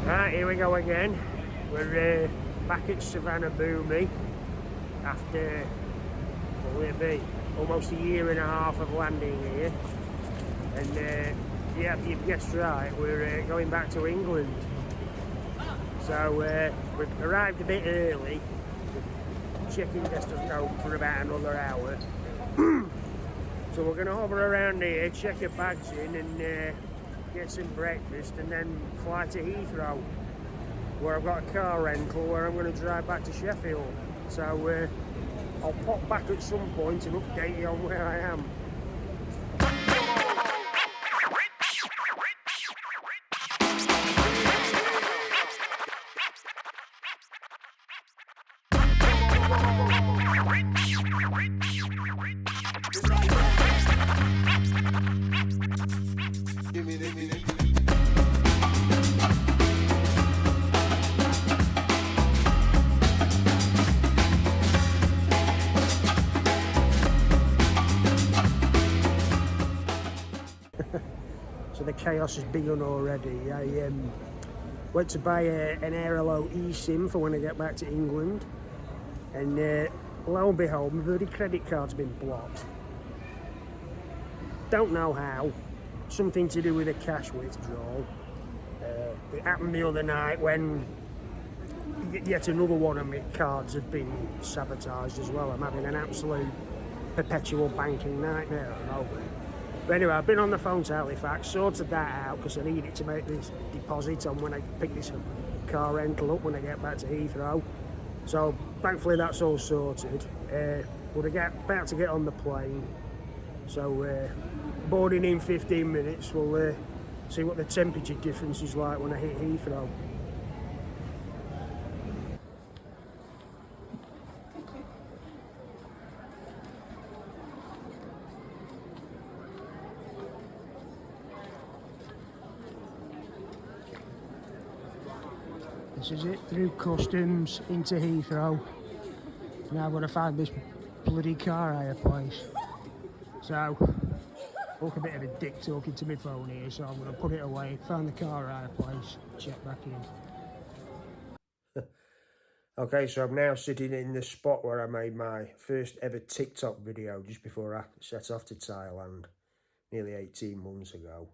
Right, here we go again. We're back at Savannah Boomy after, what will it be, almost a year and a half of landing here. And yeah, you've guessed right, we're going back to England. So we've arrived a bit early. Check-in guest doesn't open for about another hour. So we're going to hover around here, check our bags in and get some breakfast and then fly to Heathrow, where I've got a car rental where I'm going to drive back to Sheffield. So I'll pop back at some point and update you on where I am. So the chaos has begun already. I went to buy an Airalo eSIM for when I get back to England, and lo and behold, my bloody credit card's been blocked. Don't know how. Something to do with a cash withdrawal. It happened the other night when yet another one of my cards had been sabotaged as well. I'm having an absolute perpetual banking nightmare at the moment. But anyway, I've been on the phone to Halifax, sorted that out because I need it to make this deposit on when I pick this car rental up when I get back to Heathrow. So thankfully that's all sorted. We're about to get on the plane. So boarding in 15 minutes, we'll see what the temperature difference is like when I hit Heathrow. This is it, through customs into Heathrow. Now I've got to find this bloody car hire place. So, I look a bit of a dick talking to my phone here, so I'm going to put it away, find the car hire place, check back in. Okay, so I'm now sitting in the spot where I made my first ever TikTok video just before I set off to Thailand, nearly 18 months ago.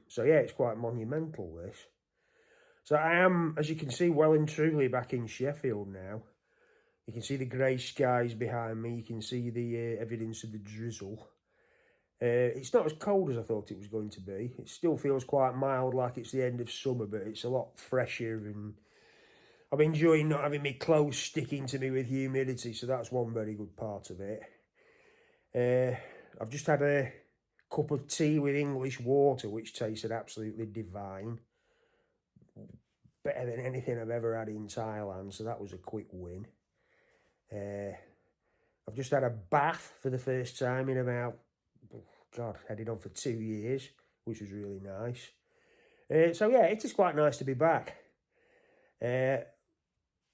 So yeah, it's quite monumental, this. So I am, as you can see, well and truly back in Sheffield now. You can see the grey skies behind me. You can see the evidence of the drizzle. It's not as cold as I thought it was going to be. It still feels quite mild, like it's the end of summer, but it's a lot fresher, and I'm enjoying not having my clothes sticking to me with humidity, so that's one very good part of it. I've just had a cup of tea with English water, which tasted absolutely divine. Better than anything I've ever had in Thailand, so that was a quick win. I've just had a bath for the first time in about, God, heading on for 2 years, which was really nice. So yeah, it is quite nice to be back.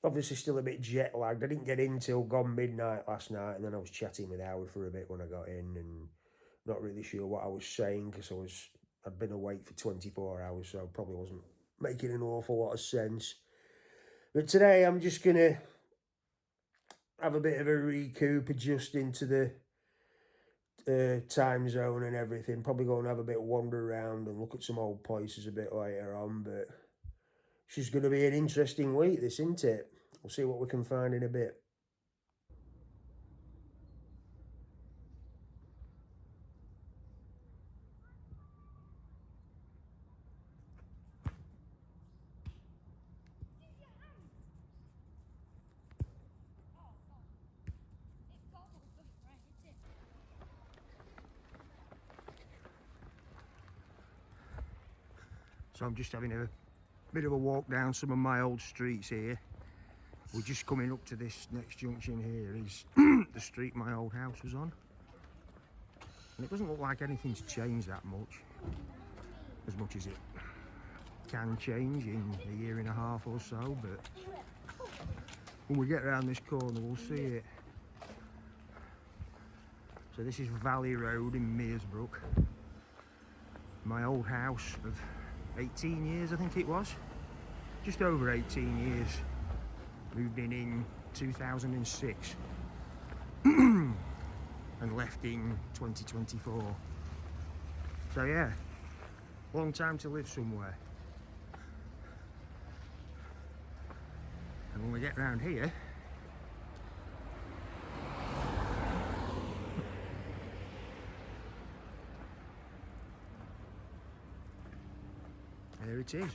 Obviously still a bit jet lagged. I didn't get in till gone midnight last night, and then I was chatting with Howard for a bit when I got in, and not really sure what I was saying because I'd been awake for 24 hours, so I probably wasn't making an awful lot of sense. But today I'm just going to have a bit of a recoup, adjust into the time zone and everything. Probably go and have a bit of wander around and look at some old places a bit later on. But it's just going to be an interesting week, this, isn't it? We'll see what we can find in a bit. So I'm just having a bit of a walk down some of my old streets here. We're just coming up to this next junction here is the street my old house was on. And it doesn't look like anything's changed that much as it can change in a year and a half or so, but when we get around this corner we'll see it. So this is Valley Road in Meersbrook. My old house of 18 years, I think it was. Just over 18 years. Moved in 2006 and left in 2024. So yeah, long time to live somewhere. And when we get round here, there it is.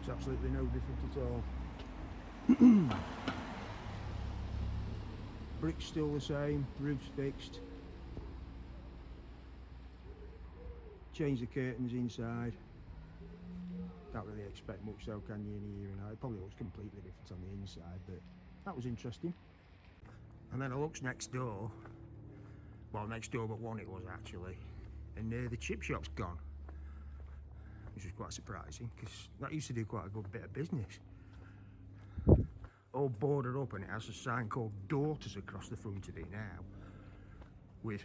It's absolutely no different at all. Bricks still the same, roof's fixed. Change the curtains inside. Can't really expect much though, can you, in here and out? It probably looks completely different on the inside, but that was interesting. And then I looked next door. Well, next door but one it was actually. And the chip shop's gone. Which was quite surprising, because that used to do quite a good bit of business. All boarded up, and it has a sign called Daughters across the front of it now, with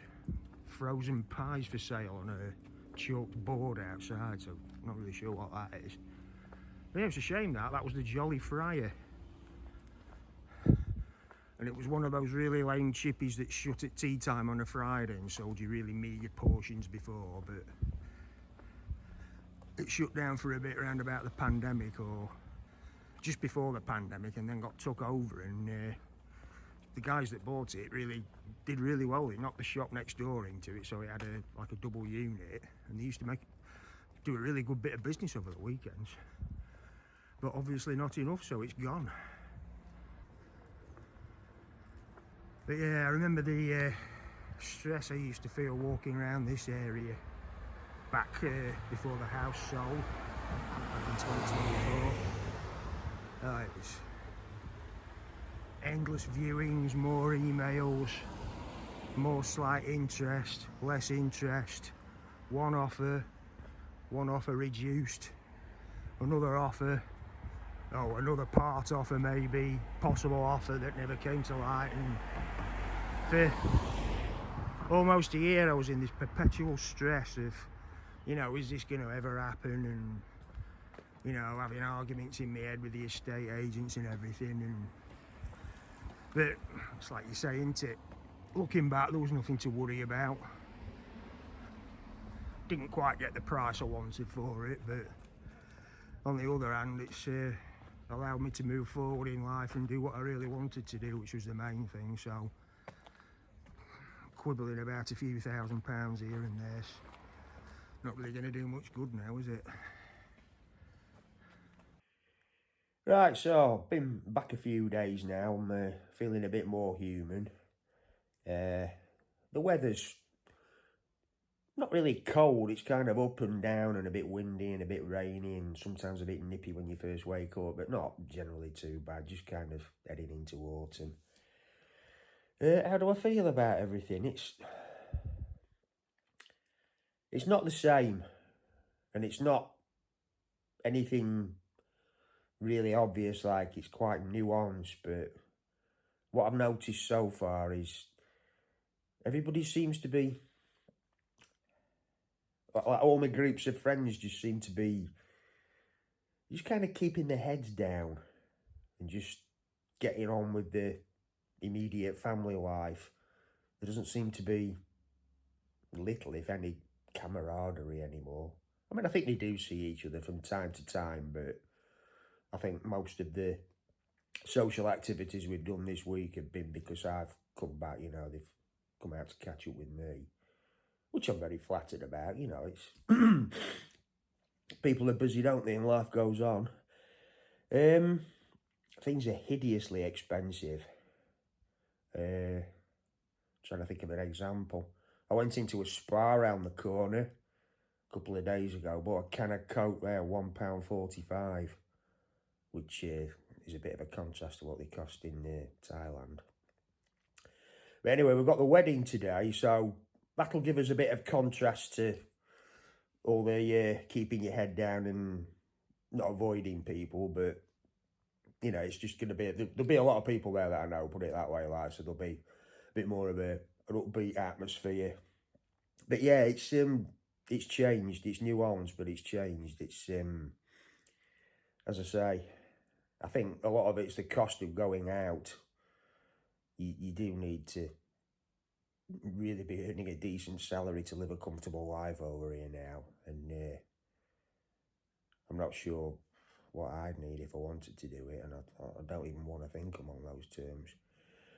frozen pies for sale on a chalked board outside, so I'm not really sure what that is. But yeah, it's a shame that was the Jolly Friar. And it was one of those really lame chippies that shut at tea time on a Friday and sold you really meagre portions before, but it shut down for a bit around about the pandemic, or just before the pandemic, and then got took over, and the guys that bought it did really well. They knocked the shop next door into it, so it had like a double unit, and they used to do a really good bit of business over the weekends. But obviously not enough, so it's gone. But yeah, I remember the stress I used to feel walking around this area back before the house sold, back in 2024. Oh, it was endless viewings, more emails, more slight interest, less interest, one offer reduced, another offer, oh, another part offer maybe, possible offer that never came to light. And for almost a year I was in this perpetual stress of, you know, is this going to ever happen? And, you know, having arguments in my head with the estate agents and everything. And but it's like you say, isn't it? Looking back, there was nothing to worry about. Didn't quite get the price I wanted for it, but on the other hand, it's allowed me to move forward in life and do what I really wanted to do, which was the main thing. So quibbling about a few £1,000s here and there's not really going to do much good now, is it? Right, so been back a few days now. I'm feeling a bit more human. The weather's not really cold, it's kind of up and down and a bit windy and a bit rainy and sometimes a bit nippy when you first wake up, but not generally too bad, just kind of heading into autumn. How do I feel about everything? It's not the same, and it's not anything really obvious, like it's quite nuanced, but what I've noticed so far is everybody seems to be, like all my groups of friends just seem to be just kind of keeping their heads down and just getting on with the immediate family life. There doesn't seem to be little, if any, camaraderie anymore. I mean, I think they do see each other from time to time, but I think most of the social activities we've done this week have been because I've come back, you know, they've come out to catch up with me, which I'm very flattered about. You know, it's people are busy, don't they, and life goes on. Things are hideously expensive. Trying to think of an example. I went into a spa around the corner a couple of days ago, bought a can of Coke there, £1.45, which is a bit of a contrast to what they cost in Thailand. But anyway, we've got the wedding today, so that'll give us a bit of contrast to all the keeping your head down and not avoiding people, but you know, it's just going to be, there'll be a lot of people there that I know, put it that way, like, so there'll be a bit more of an upbeat atmosphere. But yeah, it's changed. It's New Orleans, but it's changed. It's, as I say, I think a lot of it's the cost of going out. You do need to really be earning a decent salary to live a comfortable life over here now. And I'm not sure what I'd need if I wanted to do it. And I don't even want to think along those terms.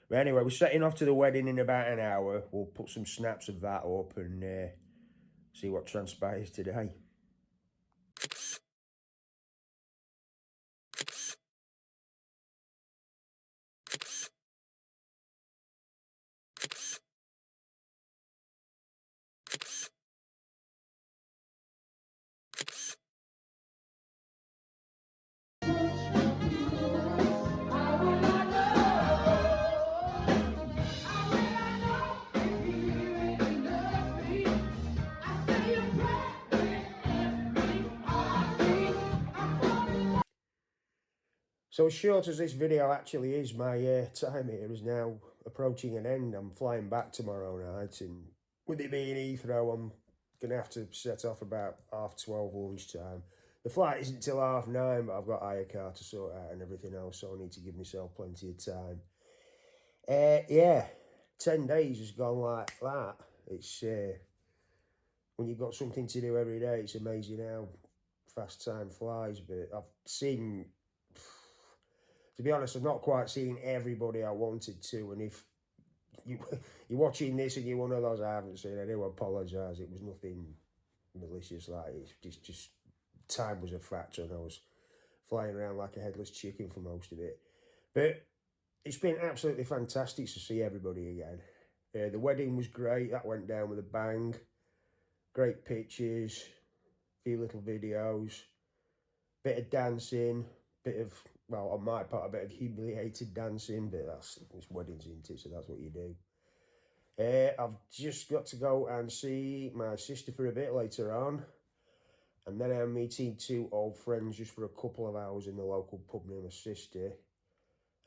But anyway, we're setting off to the wedding in about an hour. We'll put some snaps of that up and see what transpires today. So as short as this video actually is, my time here is now approaching an end. I'm flying back tomorrow night, and with it being Heathrow, I'm going to have to set off about 12:30 lunchtime. The flight isn't till 9:30, but I've got hire car to sort out and everything else, so I need to give myself plenty of time. Yeah, 10 days has gone like that. It's when you've got something to do every day, it's amazing how fast time flies. But I've seen, to be honest, I've not quite seen everybody I wanted to. And if you're watching this and you're one of those I haven't seen, I do apologise. It was nothing malicious, like it's just time was a factor, and I was flying around like a headless chicken for most of it. But it's been absolutely fantastic to see everybody again. The wedding was great. That went down with a bang. Great pictures, a few little videos, bit of dancing, bit of, well, on my part, a bit of humiliated dancing, but it's weddings, isn't it? So that's what you do. I've just got to go and see my sister for a bit later on. And then I'm meeting 2 old friends just for a couple of hours in the local pub near my sister.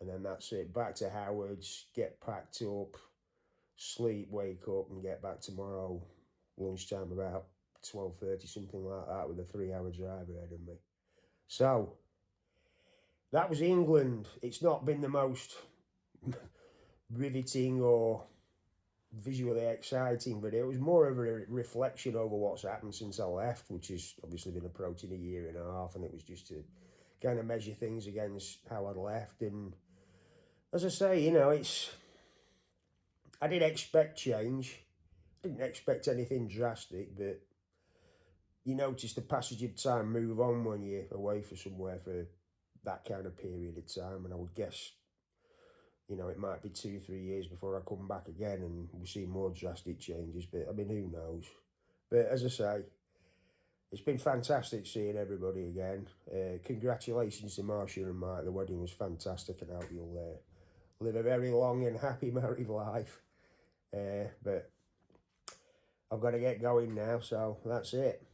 And then that's it. Back to Howard's, get packed up, sleep, wake up, and get back tomorrow lunchtime about 12:30, something like that, with a 3-hour drive ahead of me. So that was England. It's not been the most riveting or visually exciting, but it was more of a reflection over what's happened since I left, which has obviously been approaching a year and a half, and it was just to kind of measure things against how I'd left. And as I say, you know, I did expect change. Didn't expect anything drastic, but you notice the passage of time move on when you're away for somewhere for that kind of period of time. And I would guess, you know, it might be 2-3 years before I come back again and we'll see more drastic changes. But I mean, who knows? But as I say, it's been fantastic seeing everybody again. Congratulations to Marcia and Mike. The wedding was fantastic, and I hope you'll live a very long and happy married life. But I've got to get going now, so that's it.